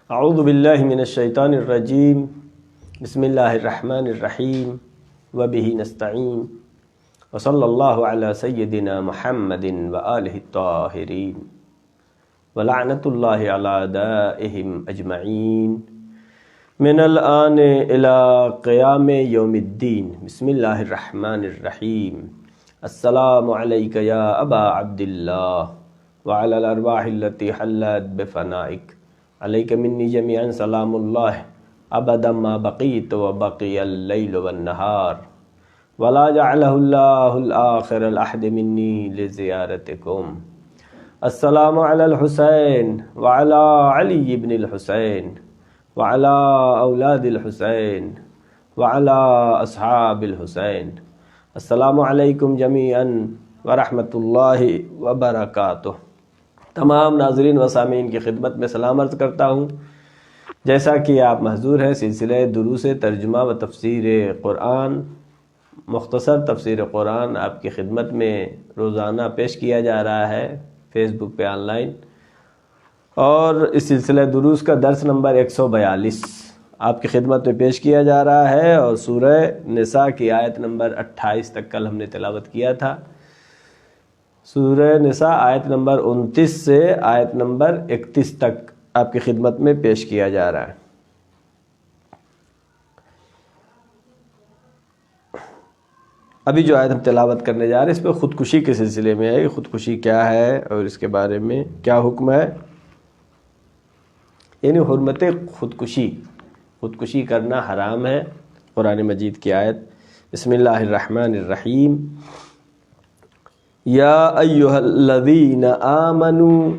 اعوذ باللہ من الشیطان الرجیم بسم اللہ الرحمن الرحیم وبہ نستعین وصلی اللہ علی سیدنا محمد وآلہ الطاہرین ولعنۃ اللہ علی اعدائہم اجمعین من الآن الی قیام یوم الدین۔ بسم اللہ الرحمن الرحیم۔ السلام علیک یا ابا عبداللہ وعلی الارواح التي حلت بفنائک، علیک منی جمیعا سلام اللہ ابدا ما بقیت وبقی اللیل والنہار، ولا جعلہ اللہ الآخر العہد منی لزیارتکم۔ السلام علی الحسین وعلی علی بن الحسین وعلی اولاد الحسین وعلی اصحاب الحسین۔ السلام علیکم جمیعا ورحمۃ اللہ وبرکاتہ۔ تمام ناظرین و سامعین کی خدمت میں سلام عرض کرتا ہوں۔ جیسا کہ آپ محظور ہیں، سلسلہ دروس ترجمہ و تفسیر قرآن، مختصر تفسیر قرآن آپ کی خدمت میں روزانہ پیش کیا جا رہا ہے فیس بک پہ آن لائن، اور اس سلسلہ دروس کا درس نمبر 142 آپ کی خدمت میں پیش کیا جا رہا ہے، اور سورہ نساء کی آیت نمبر 28 تک کل ہم نے تلاوت کیا تھا۔ سورہ نساء آیت نمبر 29 سے آیت نمبر 31 تک آپ کی خدمت میں پیش کیا جا رہا ہے۔ ابھی جو آیت ہم تلاوت کرنے جا رہے ہیں اس پہ خودکشی کے سلسلے میں ہے، خودکشی کیا ہے اور اس کے بارے میں کیا حکم ہے، یعنی حرمت خودکشی کرنا حرام ہے۔ قرآن مجید کی آیت، بسم اللہ الرحمن الرحیم۔ یا ایھا الذین آمنوا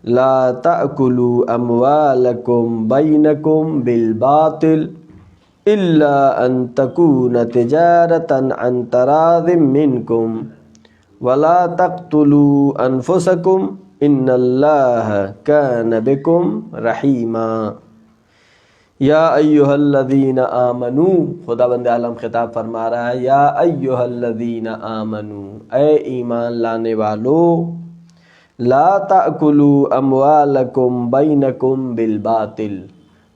لا تأکلوا اموالکم بینکم بالباطل الا ان تکون تجارۃ عن تراض منکم ولا تقتلوا انفسکم ان اللہ کان بکم رحیما۔ یا ایھا الذین آمنوا، خدا بند عالم خطاب فرما رہا ہے، یا ایھا الذین آمنوا، اے ایمان لانے والو، لا تأکلوا اموالکم بینکم بالباطل،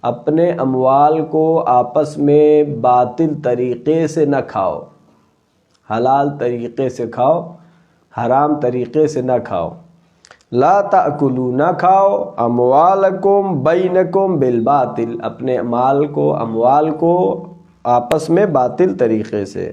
اپنے اموال کو آپس میں باطل طریقے سے نہ کھاؤ، حلال طریقے سے کھاؤ، حرام طریقے سے نہ کھاؤ۔ لا تأکلوا، نہ کھاؤ، اموالکم بینکم بالباطل، اپنے مال کو، اموال کو آپس میں باطل طریقے سے۔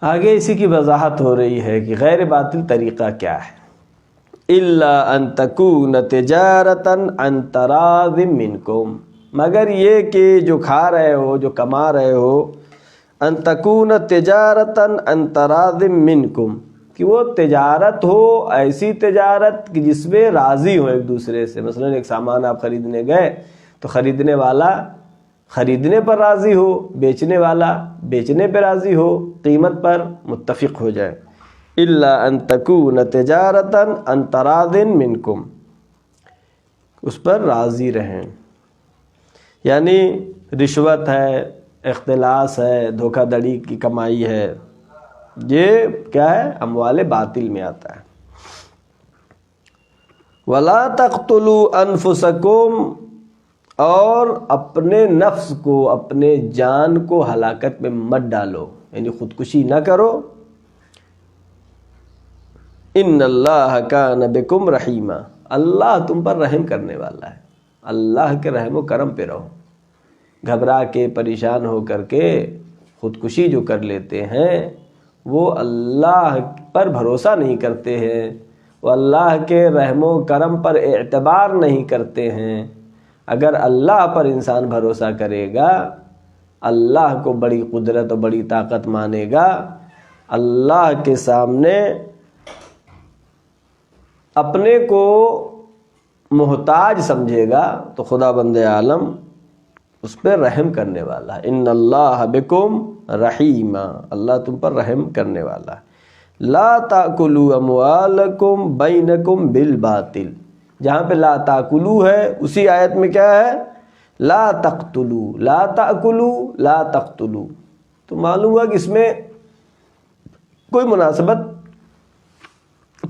آگے اسی کی وضاحت ہو رہی ہے کہ غیر باطل طریقہ کیا ہے۔ الا ان تکون تجارۃ عن تراض منکم، مگر یہ کہ جو کھا رہے ہو، جو کما رہے ہو، ان تکون تجارۃ عن تراض منکم، کہ وہ تجارت ہو، ایسی تجارت کہ جس میں راضی ہو ایک دوسرے سے۔ مثلا ایک سامان آپ خریدنے گئے تو خریدنے والا خریدنے پر راضی ہو، بیچنے والا بیچنے پہ راضی ہو، قیمت پر متفق ہو جائے۔ الا ان تکون تجارۃ عن تراض منکم، اس پر راضی رہیں، یعنی رشوت ہے، اختلاس ہے، دھوکہ دڑی کی کمائی ہے، یہ کیا ہے؟ اموال باطل میں آتا ہے۔ وَلَا تَقْتُلُوا أَنفُسَكُمْ، اور اپنے نفس کو، اپنے جان کو ہلاکت میں مت ڈالو، یعنی خودکشی نہ کرو۔ ان اللہ کان بکم رحیما، اللہ تم پر رحم کرنے والا ہے، اللہ کے رحم و کرم پہ رہو۔ گھبرا کے، پریشان ہو کر کے خودکشی جو کر لیتے ہیں وہ اللہ پر بھروسہ نہیں کرتے ہیں، وہ اللہ کے رحم و کرم پر اعتبار نہیں کرتے ہیں۔ اگر اللہ پر انسان بھروسہ کرے گا، اللہ کو بڑی قدرت اور بڑی طاقت مانے گا، اللہ کے سامنے اپنے کو محتاج سمجھے گا، تو خدا بند عالم اس پہ رحم کرنے والا ہے۔ ان اللہ بکم رحیما، اللہ تم پر رحم کرنے والا ہے۔ لا تأکلوا اموالکم بینکم بالباطل، جہاں پہ لا تأکلوا ہے اسی آیت میں کیا ہے؟ لا تقتلوا، لا تأکلوا لا تقتلوا، تو معلوم ہوا کہ اس میں کوئی مناسبت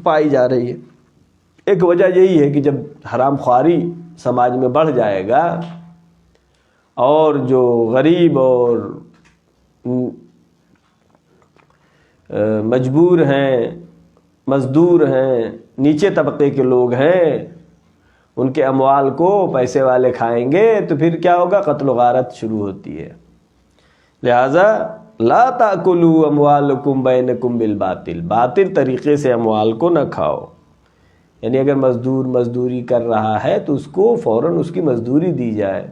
پائی جا رہی ہے۔ ایک وجہ یہی ہے کہ جب حرام خواری سماج میں بڑھ جائے گا، اور جو غریب اور مجبور ہیں، مزدور ہیں، نیچے طبقے کے لوگ ہیں، ان کے اموال کو پیسے والے کھائیں گے تو پھر کیا ہوگا؟ قتل و غارت شروع ہوتی ہے۔ لہذا لا تاکلوا اموالکم بینکم بالباطل، باطل طریقے سے اموال کو نہ کھاؤ۔ یعنی اگر مزدور مزدوری کر رہا ہے تو اس کو فوراً اس کی مزدوری دی جائے۔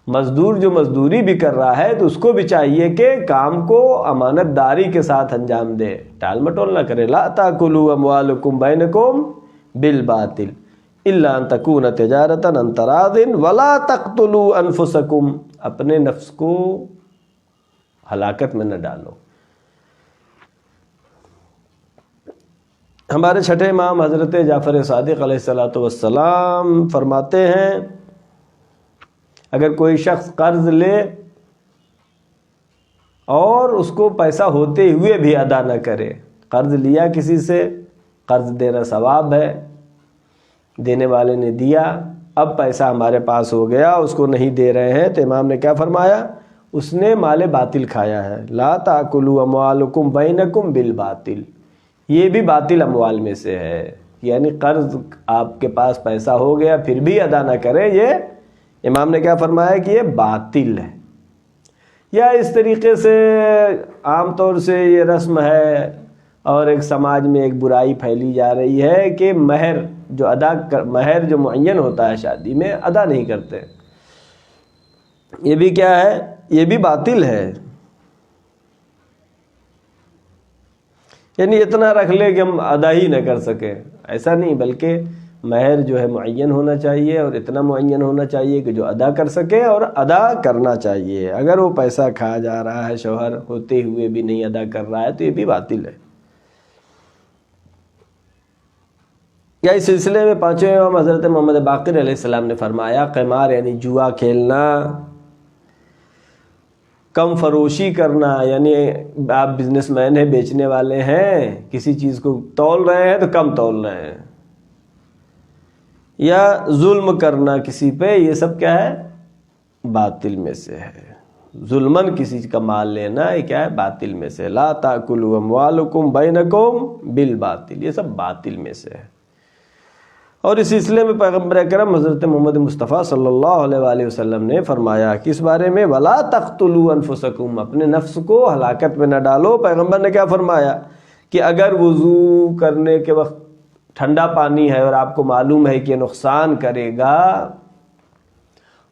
مزدور جو مزدوری بھی کر رہا ہے تو اس کو بھی چاہیے کہ کام کو امانت داری کے ساتھ انجام دے، ٹال مٹول نہ کرے۔ لا تاکلوا اموالکم بینکم بالباطل الا ان تکون تجارۃ عن تراض ولا تقتلوا انفسکم، اپنے نفس کو ہلاکت میں نہ ڈالو۔ ہمارے چھٹے امام حضرت جعفر صادق علیہ الصلوۃ والسلام فرماتے ہیں اگر کوئی شخص قرض لے اور اس کو پیسہ ہوتے ہوئے بھی ادا نہ کرے، قرض لیا کسی سے، قرض دینا ثواب ہے، دینے والے نے دیا، اب پیسہ ہمارے پاس ہو گیا، اس کو نہیں دے رہے ہیں، تو امام نے کیا فرمایا؟ اس نے مال باطل کھایا ہے۔ لا تاکلوا اموالکم بینکم بالباطل، یہ بھی باطل اموال میں سے ہے۔ یعنی قرض آپ کے پاس پیسہ ہو گیا پھر بھی ادا نہ کریں، یہ امام نے کیا فرمایا کہ یہ باطل ہے۔ یا اس طریقے سے عام طور سے یہ رسم ہے اور ایک سماج میں ایک برائی پھیلی جا رہی ہے کہ مہر جو معین ہوتا ہے شادی میں ادا نہیں کرتے، یہ بھی کیا ہے؟ یہ بھی باطل ہے۔ یعنی اتنا رکھ لے کہ ہم ادا ہی نہ کر سکیں، ایسا نہیں، بلکہ مہر جو ہے معین ہونا چاہیے، اور اتنا معین ہونا چاہیے کہ جو ادا کر سکے، اور ادا کرنا چاہیے۔ اگر وہ پیسہ کھا جا رہا ہے، شوہر ہوتے ہوئے بھی نہیں ادا کر رہا ہے، تو یہ بھی باطل ہے۔ یا اس سلسلے میں پانچویں امام حضرت محمد باقر علیہ السلام نے فرمایا قمار یعنی جوا کھیلنا، کم فروشی کرنا، یعنی آپ بزنس مین ہیں، بیچنے والے ہیں، کسی چیز کو تول رہے ہیں تو کم تول رہے ہیں، یا ظلم کرنا کسی پہ، یہ سب کیا ہے؟ باطل میں سے ہے۔ ظلمن کسی کا مال لینا یہ کیا ہے؟ باطل میں سے۔ لا تاکلوا اموالکم بینکم بالباطل، یہ سب باطل میں سے ہے۔ اور اس سلسلے میں پیغمبر اکرم حضرت محمد مصطفیٰ صلی اللہ علیہ وآلہ وسلم نے فرمایا کس بارے میں؟ ولا تقتلوا انفسکم، اپنے نفس کو ہلاکت میں نہ ڈالو۔ پیغمبر نے کیا فرمایا کہ اگر وضو کرنے کے وقت ٹھنڈا پانی ہے اور آپ کو معلوم ہے کہ نقصان کرے گا،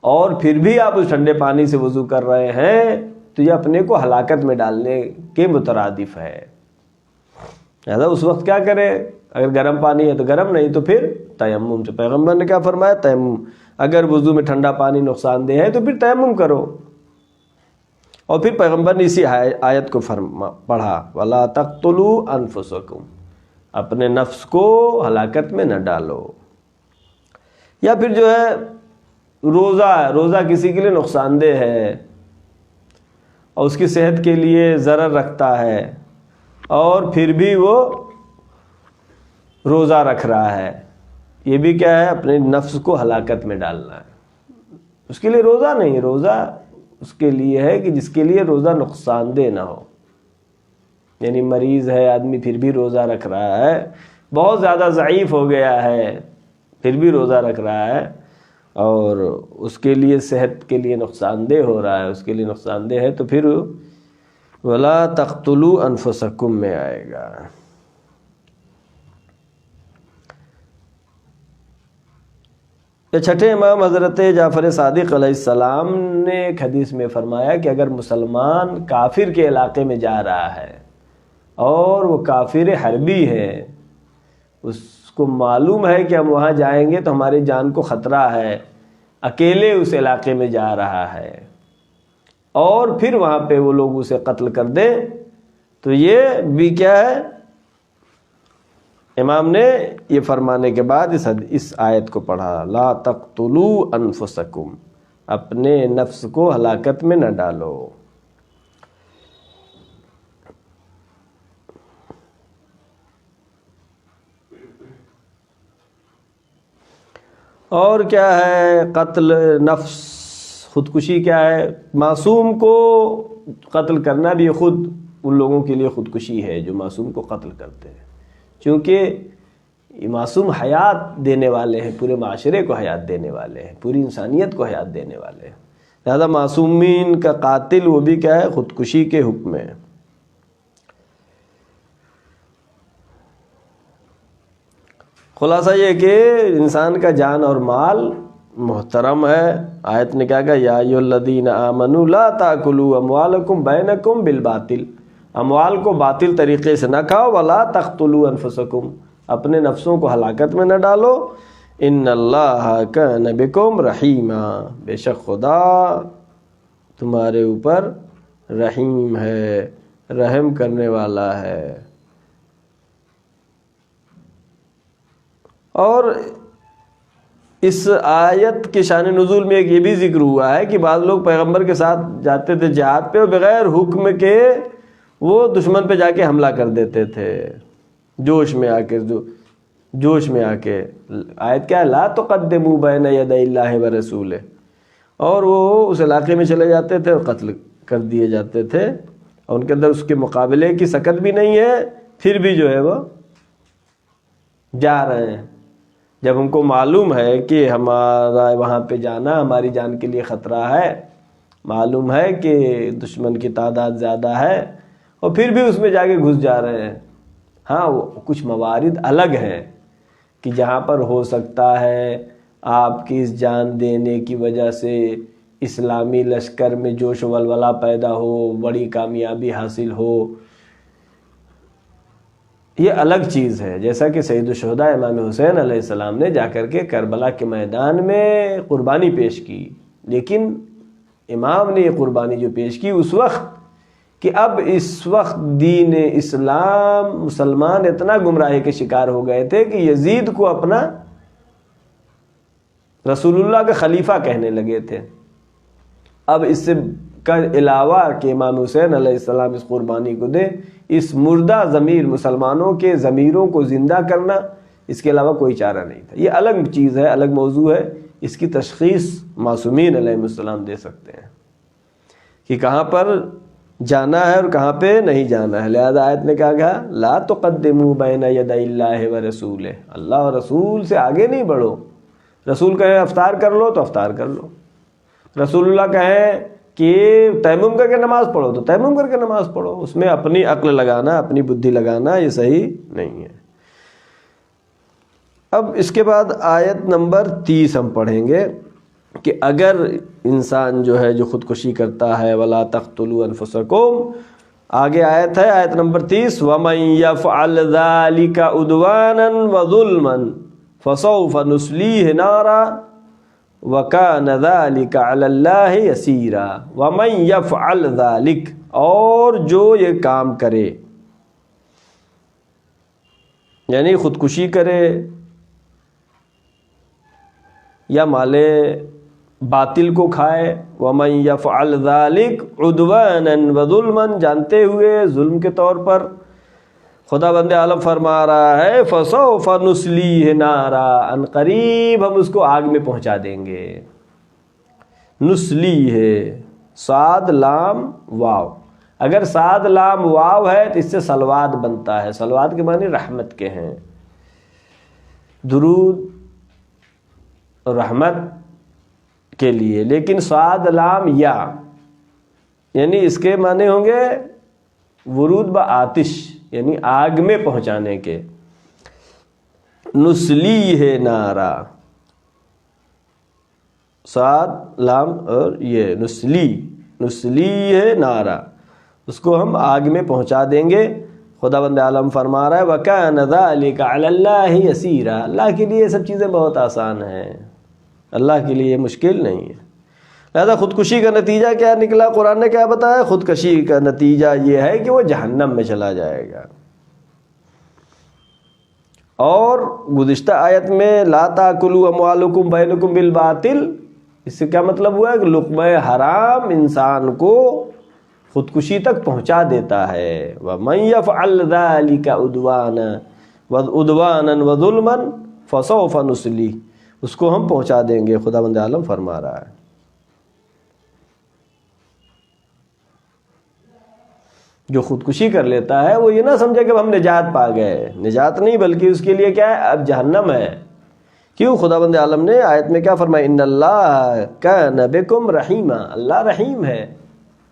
اور پھر بھی آپ اس ٹھنڈے پانی سے وضو کر رہے ہیں، تو یہ اپنے کو ہلاکت میں ڈالنے کے مترادف ہے۔ لہذا اس وقت کیا کرے؟ اگر گرم پانی ہے تو گرم، نہیں تو پھر تیمم سے۔ پیغمبر نے کیا فرمایا؟ تیمم۔ اگر وضو میں ٹھنڈا پانی نقصان دہ ہے تو پھر تیمم کرو۔ اور پھر پیغمبر نے اسی آیت کو پڑھا وَلَا تَقْتُلُوا أَنفُسَكُمْ، اپنے نفس کو ہلاکت میں نہ ڈالو۔ یا پھر جو ہے روزہ کسی کے لیے نقصان دہ ہے اور اس کی صحت کے لیے ضرر رکھتا ہے، اور پھر بھی وہ روزہ رکھ رہا ہے، یہ بھی کیا ہے؟ اپنے نفس کو ہلاکت میں ڈالنا ہے۔ اس کے لیے روزہ نہیں، روزہ اس کے لیے ہے کہ جس کے لیے روزہ نقصان دہ نہ ہو۔ یعنی مریض ہے آدمی پھر بھی روزہ رکھ رہا ہے، بہت زیادہ ضعیف ہو گیا ہے پھر بھی روزہ رکھ رہا ہے، اور اس کے لیے صحت کے لیے نقصان دہ ہو رہا ہے، اس کے لیے نقصان دہ ہے، تو پھر وَلَا تَقْتُلُوا أَنفُسَكُمْ میں آئے گا۔ چھٹے امام حضرت جعفر صادق علیہ السلام نے ایک حدیث میں فرمایا کہ اگر مسلمان کافر کے علاقے میں جا رہا ہے اور وہ کافر حربی ہے، اس کو معلوم ہے کہ ہم وہاں جائیں گے تو ہماری جان کو خطرہ ہے، اکیلے اس علاقے میں جا رہا ہے، اور پھر وہاں پہ وہ لوگ اسے قتل کر دیں، تو یہ بھی کیا ہے؟ امام نے یہ فرمانے کے بعد اس آیت کو پڑھا لا تقتلوا انفسکم، اپنے نفس کو ہلاکت میں نہ ڈالو۔ اور کیا ہے قتل نفس، خودکشی کیا ہے؟ معصوم کو قتل کرنا بھی خود ان لوگوں کے لیے خودکشی ہے جو معصوم کو قتل کرتے ہیں، چونکہ یہ معصوم حیات دینے والے ہیں، پورے معاشرے کو حیات دینے والے ہیں، پوری انسانیت کو حیات دینے والے ہیں، لہذا معصومین کا قاتل وہ بھی کیا ہے؟ خودکشی کے حکم میں۔ خلاصہ یہ کہ انسان کا جان اور مال محترم ہے۔ آیت نے کیا کہا؟ یا ایھا الذین آمنوا لا تاکلوا اموالکم بینکم بالباطل، اموال کو باطل طریقے سے نہ کھاؤ، ولا تقتلوا انفسکم، اپنے نفسوں کو ہلاکت میں نہ ڈالو، ان اللہ کان بکم رحیما، بے شک خدا تمہارے اوپر رحیم ہے، رحم کرنے والا ہے۔ اور اس آیت کے شان نزول میں ایک یہ بھی ذکر ہوا ہے کہ بعض لوگ پیغمبر کے ساتھ جاتے تھے جہاد پہ اور بغیر حکم کے وہ دشمن پہ جا کے حملہ کر دیتے تھے، جوش میں آ کے آیت کیا ہے؟ لا تقدموا بین یدی اللہ ورسولہ، اور وہ اس علاقے میں چلے جاتے تھے اور قتل کر دیے جاتے تھے، اور ان کے اندر اس کے مقابلے کی سکت بھی نہیں ہے، پھر بھی جو ہے وہ جا رہے ہیں۔ جب ہم کو معلوم ہے کہ ہمارا وہاں پہ جانا ہماری جان کے لیے خطرہ ہے، معلوم ہے کہ دشمن کی تعداد زیادہ ہے، اور پھر بھی اس میں جا کے گھس جا رہے ہیں۔ ہاں وہ کچھ موارد الگ ہیں کہ جہاں پر ہو سکتا ہے آپ کی اس جان دینے کی وجہ سے اسلامی لشکر میں جوش و ولولہ پیدا ہو، بڑی کامیابی حاصل ہو، یہ الگ چیز ہے۔ جیسا کہ سید الشہداء امام حسین علیہ السلام نے جا کر کے کربلا کے میدان میں قربانی پیش کی، لیکن امام نے یہ قربانی جو پیش کی اس وقت کہ اب اس وقت دین اسلام مسلمان اتنا گمراہی کے شکار ہو گئے تھے کہ یزید کو اپنا رسول اللہ کا خلیفہ کہنے لگے تھے۔ اب اس سے کا علاوہ کہ امام حسین علیہ السلام اس قربانی کو دے، اس مردہ ضمیر مسلمانوں کے ضمیروں کو زندہ کرنا، اس کے علاوہ کوئی چارہ نہیں تھا۔ یہ الگ چیز ہے، الگ موضوع ہے، اس کی تشخیص معصومین علیہ السلام دے سکتے ہیں کہ کہاں پر جانا ہے اور کہاں پہ نہیں جانا ہے۔ لہذا آیت نے کیا کہا؟ لا تقدموا بین یدی اللہ ورسولہ، اللہ اور رسول سے آگے نہیں بڑھو۔ رسول کہیں افطار کر لو تو افطار کر لو، رسول اللہ کہیں کہ تیمم کر کے نماز پڑھو تو تیمم کر کے نماز پڑھو، اس میں اپنی عقل لگانا، اپنی بدھی لگانا یہ صحیح نہیں ہے۔ اب اس کے بعد آیت نمبر 30 ہم پڑھیں گے کہ اگر انسان جو ہے جو خودکشی کرتا ہے وَلَا تَقْتُلُوا أَنفُسَكُمْ، آگے آیت ہے آیت نمبر 30 وَمَنْ يَفْعَلْ ذَلِكَ عُدْوَانًا وَظُلْمًا فَسَوْفَ نُصْلِيهِ نَارًا وَكَانَ ذَلِكَ عَلَى اللَّهِ يَسِيرًا۔ وَمَنْ يَفْعَلْ ذَلِكَ، اور جو یہ کام کرے، یعنی خودکشی کرے یا مال باطل کو کھائے، وَمَنْ يَفْعَلْ ذَلِكَ عُدْوَانًا وَظُلْمًا، جانتے ہوئے ظلم کے طور پر، خدا بند عالم فرما رہا ہے فَسَوْفَ نُصْلِيهِ نَارًا، ان قریب ہم اس کو آگ میں پہنچا دیں گے۔ نُصْلِيهِ، صاد لام واو، اگر صاد لام واو ہے تو اس سے صلوات بنتا ہے، صلوات کے معنی رحمت کے ہیں، درود اور رحمت کے لیے، لیکن صاد لام یا، یعنی اس کے معنی ہوں گے ورود بآتش، یعنی آگ میں پہنچانے کے۔ نسلیہ نارا، صاد لام اور یہ نسلیہ نارا، اس کو ہم آگ میں پہنچا دیں گے۔ خدا بند عالم فرما رہا ہے وَكَانَ ذَلِكَ عَلَى اللَّهِ يَسِيرًا، اللہ کے لیے یہ سب چیزیں بہت آسان ہیں، اللہ کے لیے مشکل نہیں ہے۔ لہذا خودکشی کا نتیجہ کیا نکلا؟ قرآن نے کیا بتایا؟ خودکشی کا نتیجہ یہ ہے کہ وہ جہنم میں چلا جائے گا۔ اور گزشتہ آیت میں لا تاکلوا اموالکم بینکم بالباطل، اس سے کیا مطلب ہوا ہے کہ لقمہ حرام انسان کو خودکشی تک پہنچا دیتا ہے۔ وَمَنْ يَفْعَلْ ذَلِكَ عُدْوَانًا وَظُلْمًا فَسَوْفَ نُصْلِيهِ، اس کو ہم پہنچا دیں گے، خداوند عالم فرما رہا ہے۔ جو خودکشی کر لیتا ہے وہ یہ نہ سمجھے کہ ہم نجات پا گئے، نجات نہیں، بلکہ اس کے لیے کیا ہے، اب جہنم ہے۔ کیوں؟ خداوند عالم نے آیت میں کیا فرمایا، ان اللہ کان بکم رحیما، اللہ رحیم ہے۔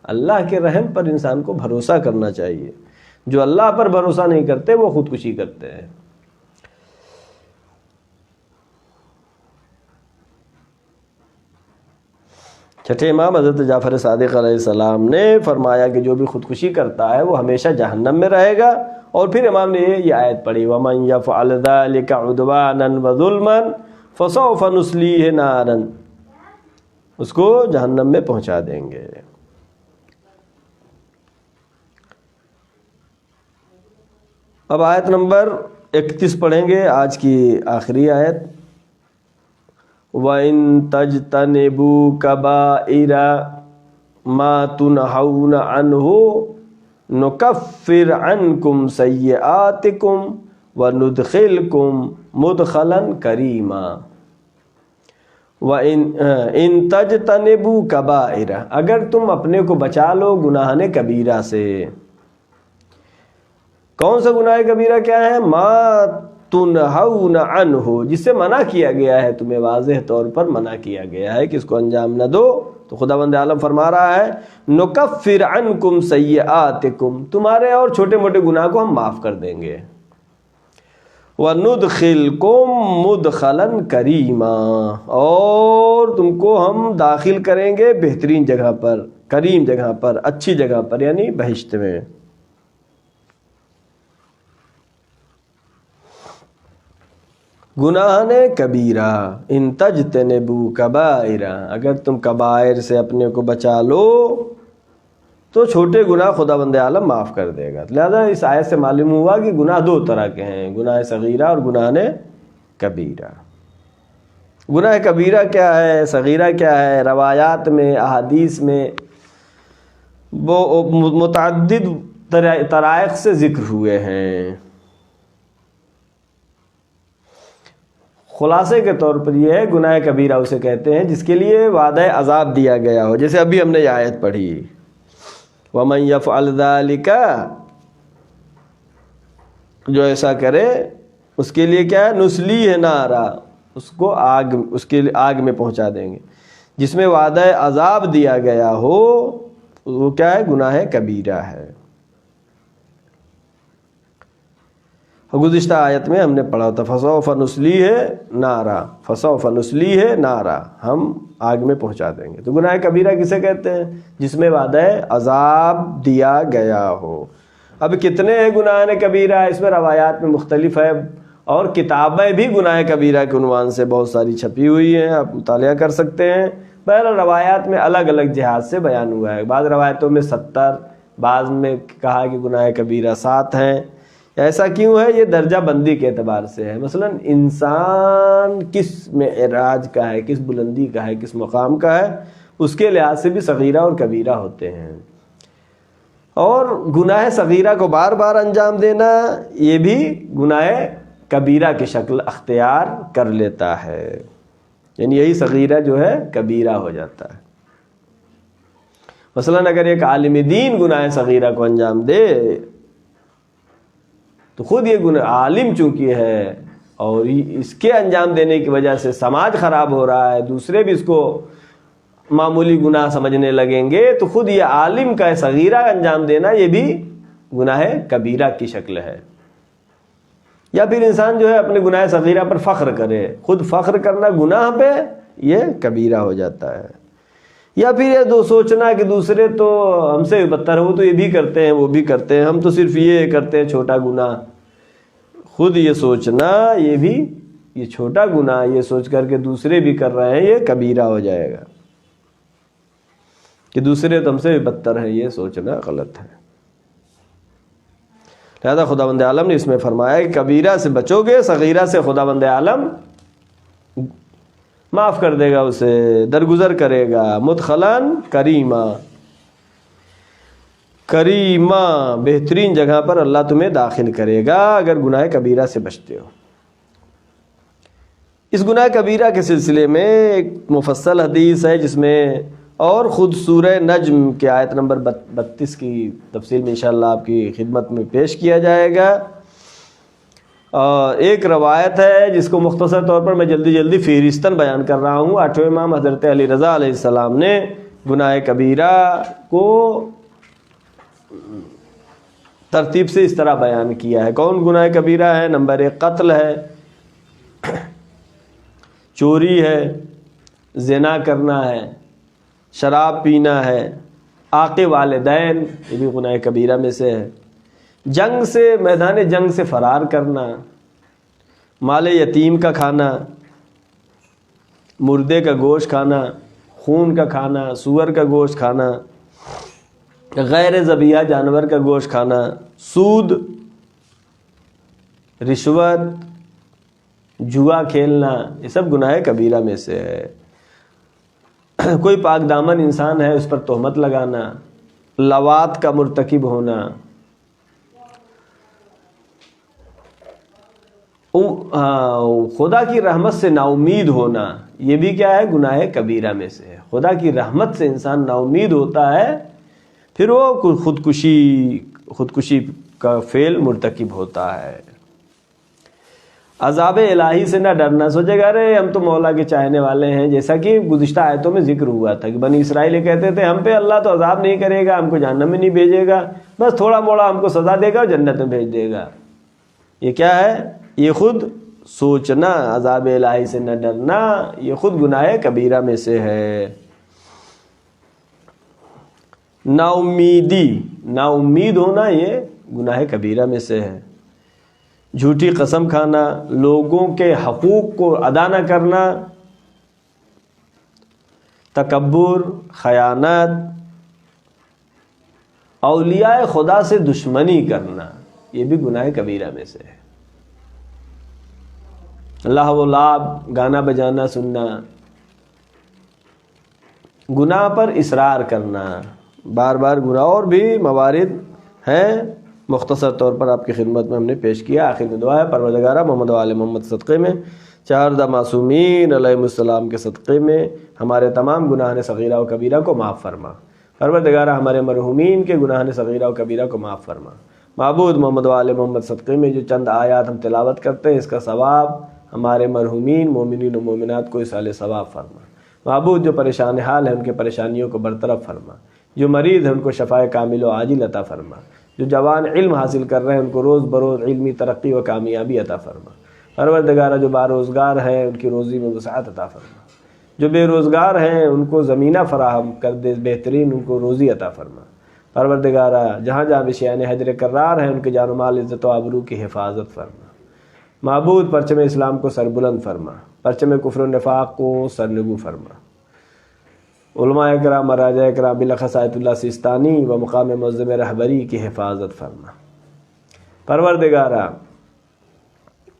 اللہ کے رحم پر انسان کو بھروسہ کرنا چاہیے۔ جو اللہ پر بھروسہ نہیں کرتے وہ خودکشی کرتے ہیں۔ چھٹے امام حضرت جعفر صادق علیہ السلام نے فرمایا کہ جو بھی خودکشی کرتا ہے وہ ہمیشہ جہنم میں رہے گا۔ اور پھر امام نے یہ آیت پڑھی، وَمَن يَفْعَلْ ذَلِكَ عُدْوَانًا وَظُلْمًا فَسَوْفَ نُصْلِيهِ نَارًا، اس کو جہنم میں پہنچا دیں گے۔ اب آیت نمبر 31 پڑھیں گے، آج کی آخری آیت۔ وَإِن تَجْتَنِبُوا كَبَائِرَ مَا تُنْهَوْنَ عَنْهُ نُكَفِّرْ عَنْكُمْ سَيِّئَاتِكُمْ وَنُدْخِلْكُمْ مُدْخَلًا كَرِيمًا۔ وَإِن تَجْتَنِبُوا كَبَائِرَ، اگر تم اپنے کو بچا لو گناہان کبیرہ سے۔ کون سا گناہ کبیرہ کیا ہے؟ ما تنہون عنہ، جس سے منع کیا گیا ہے، تمہیں واضح طور پر منع کیا گیا ہے کہ اس کو انجام نہ دو، تو خداوند عالم فرما رہا ہے نکفر عنکم سیئاتکم، تمہارے اور چھوٹے موٹے گناہ کو ہم معاف کر دیں گے۔ وندخلکم مدخلا کریما، اور تم کو ہم داخل کریں گے بہترین جگہ پر، کریم جگہ پر، اچھی جگہ پر، یعنی بہشت میں۔ گناہان کبیرہ، ان تجتنبوا کبائر، اگر تم کبائر سے اپنے کو بچا لو تو چھوٹے گناہ خداوند عالم معاف کر دے گا۔ لہذا اس آیت سے معلوم ہوا کہ گناہ دو طرح کے ہیں، گناہ صغیرہ اور گناہ کبیرہ۔ گناہ کبیرہ کیا ہے، صغیرہ کیا ہے؟ روایات میں، احادیث میں وہ متعدد طرائق سے ذکر ہوئے ہیں۔ خلاصے کے طور پر یہ ہے، گناہ کبیرہ اسے کہتے ہیں جس کے لیے وعدہ عذاب دیا گیا ہو، جیسے ابھی ہم نے یہ آیت پڑھی وَمَن يَفْعَلْ ذَلِكَ، جو ایسا کرے اس کے لیے کیا ہے، نُصْلِيهِ نَارًا، اس کو آگ، اس کے لیے آگ میں پہنچا دیں گے۔ جس میں وعدہ عذاب دیا گیا ہو وہ کیا ہے، گناہ کبیرہ ہے۔ گزشتہ آیت میں ہم نے پڑھا تھا فَسَوْفَ نُصْلِيهِ نَارًا، فَسَوْفَ نُصْلِيهِ نَارًا، ہم آگ میں پہنچا دیں گے۔ تو گناہ کبیرہ کسے کہتے ہیں؟ جس میں وعدہ عذاب دیا گیا ہو۔ اب کتنے ہیں گناہ کبیرہ؟ اس میں روایات میں مختلف ہے، اور کتابیں بھی گناہ کبیرہ کے عنوان سے بہت ساری چھپی ہوئی ہیں، آپ مطالعہ کر سکتے ہیں۔ بہرحال روایات میں الگ الگ جہات سے بیان ہوا ہے، بعض روایتوں میں 70، بعض میں کہا کہ گناہ کبیرہ 7 ہیں۔ ایسا کیوں ہے؟ یہ درجہ بندی کے اعتبار سے ہے۔ مثلا انسان کس معراج کا ہے، کس بلندی کا ہے، کس مقام کا ہے، اس کے لحاظ سے بھی صغیرہ اور کبیرہ ہوتے ہیں۔ اور گناہ صغیرہ کو بار بار انجام دینا یہ بھی گناہ کبیرہ کی شکل اختیار کر لیتا ہے، یعنی یہی صغیرہ جو ہے کبیرہ ہو جاتا ہے۔ مثلا اگر ایک عالم دین گناہ صغیرہ کو انجام دے تو خود یہ گناہ، عالم چونکہ ہے اور اس کے انجام دینے کی وجہ سے سماج خراب ہو رہا ہے، دوسرے بھی اس کو معمولی گناہ سمجھنے لگیں گے، تو خود یہ عالم کا صغیرہ انجام دینا یہ بھی گناہ کبیرہ کی شکل ہے۔ یا پھر انسان جو ہے اپنے گناہ صغیرہ پر فخر کرے، خود فخر کرنا گناہ پہ یہ کبیرہ ہو جاتا ہے۔ یا پھر یہ سوچنا کہ دوسرے تو ہم سے بدتر ہیں، وہ تو یہ بھی کرتے ہیں، وہ بھی کرتے ہیں، ہم تو صرف یہ کرتے ہیں چھوٹا گناہ۔ خود یہ سوچنا یہ بھی، یہ چھوٹا گناہ یہ سوچ کر کے دوسرے بھی کر رہے ہیں، یہ کبیرہ ہو جائے گا کہ دوسرے تو ہم سے بدتر ہیں، یہ سوچنا غلط ہے۔ لہذا خداوند عالم نے اس میں فرمایا کہ کبیرہ سے بچو گے، صغیرہ سے خداوند عالم معاف کر دے گا، اسے درگزر کرے گا۔ مدخلاً کریما، کریما، بہترین جگہ پر اللہ تمہیں داخل کرے گا اگر گناہ کبیرہ سے بچتے ہو۔ اس گناہ کبیرہ کے سلسلے میں ایک مفصل حدیث ہے جس میں اور خود سورہ نجم کے آیت نمبر 32 کی تفصیل میں انشاءاللہ آپ کی خدمت میں پیش کیا جائے گا. ایک روایت ہے جس کو مختصر طور پر میں جلدی فہرستاً بیان کر رہا ہوں. 8ویں امام حضرت علی رضا علیہ السلام نے گناہ کبیرہ کو ترتیب سے اس طرح بیان کیا ہے. کون گناہ کبیرہ ہے؟ نمبر 1 قتل ہے، چوری ہے، زنا کرنا ہے، شراب پینا ہے، عاق والدین، یہ بھی گناہ کبیرہ میں سے ہے، جنگ سے، میدان جنگ سے فرار کرنا، مال یتیم کا کھانا، مردے کا گوشت کھانا، خون کا کھانا، سور کا گوشت کھانا، غیر ذبیحہ جانور کا گوشت کھانا، سود، رشوت، جوا کھیلنا، یہ سب گناہ کبیرہ میں سے ہے. کوئی پاک دامن انسان ہے اس پر تہمت لگانا، لواط کا مرتکب ہونا، خدا کی رحمت سے نا امید ہونا، یہ بھی کیا ہے؟ گناہ کبیرہ میں سے ہے. خدا کی رحمت سے انسان نا امید ہوتا ہے، پھر وہ خودکشی کا فعل مرتکب ہوتا ہے. عذاب الہی سے نہ ڈرنا، سوچے گا ارے ہم تو مولا کے چاہنے والے ہیں، جیسا کہ گزشتہ آیتوں میں ذکر ہوا تھا کہ بنی اسرائیل کہتے تھے ہم پہ اللہ تو عذاب نہیں کرے گا، ہم کو جہنم میں نہیں بھیجے گا، بس تھوڑا موڑا ہم کو سزا دے گا اور جنت میں بھیج دے گا. یہ کیا ہے؟ یہ خود سوچنا، عذاب الہی سے نہ ڈرنا، یہ خود گناہ کبیرہ میں سے ہے. نا امید ہونا یہ گناہ کبیرہ میں سے ہے. جھوٹی قسم کھانا، لوگوں کے حقوق کو ادا نہ کرنا، تکبر، خیانت، اولیاء خدا سے دشمنی کرنا، یہ بھی گناہ کبیرہ میں سے ہے. اللہ و لعب، گانا بجانا سننا، گناہ پر اصرار کرنا، بار بار گناہ، اور بھی موارد ہیں مختصر طور پر آپ کی خدمت میں ہم نے پیش کیا. آخر میں دعا ہے پروردگارہ محمد و آل محمد صدقے میں، چہاردہ معصومین علیہ السلام کے صدقے میں ہمارے تمام گناہ صغیرہ و کبیرہ کو معاف فرما. پروردگارہ ہمارے مرحومین کے گناہ صغیرہ و کبیرہ کو معاف فرما. معبود محمد و آل محمد صدقے میں جو چند آیات ہم تلاوت کرتے ہیں اس کا ثواب ہمارے مرحومین مومنین و مومنات کو اصال ثواب فرما. معبود جو پریشان حال ہیں ان کے پریشانیوں کو برطرف فرما، جو مریض ہیں ان کو شفاء کامل و عاجل عطا فرما، جو جوان علم حاصل کر رہے ہیں ان کو روز بروز علمی ترقی و کامیابی عطا فرما. پروردگارہ جو باروزگار ہیں ان کی روزی میں وسعت عطا فرما، جو بے روزگار ہیں ان کو زمینہ فراہم کر دے، بہترین ان کو روزی عطا فرما. پروردگارہ جہاں جہاں بشیان حجر کرار ہیں ان کے جان و مال، عزت و آبرو کی حفاظت فرما. معبود پرچم اسلام کو سربلند فرما، پرچم کفر و نفاق کو سرنگو فرما. علماء کرام، مراجع کرام، بالاخص آیت اللہ سیستانی و مقام معظم رہبری کی حفاظت فرما.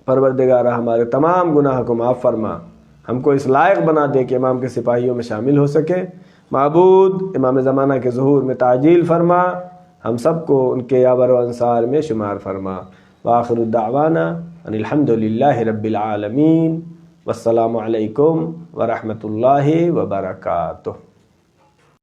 پروردگارہ ہمارے تمام گناہ کو معاف فرما، ہم کو اس لائق بنا دے کہ امام کے سپاہیوں میں شامل ہو سکے. معبود امام زمانہ کے ظہور میں تعجیل فرما، ہم سب کو ان کے یاور و انصار میں شمار فرما. وآخر الدعوانا ان الحمد للہ رب العالمین، والسلام علیکم ورحمۃ اللہ وبرکاتہ.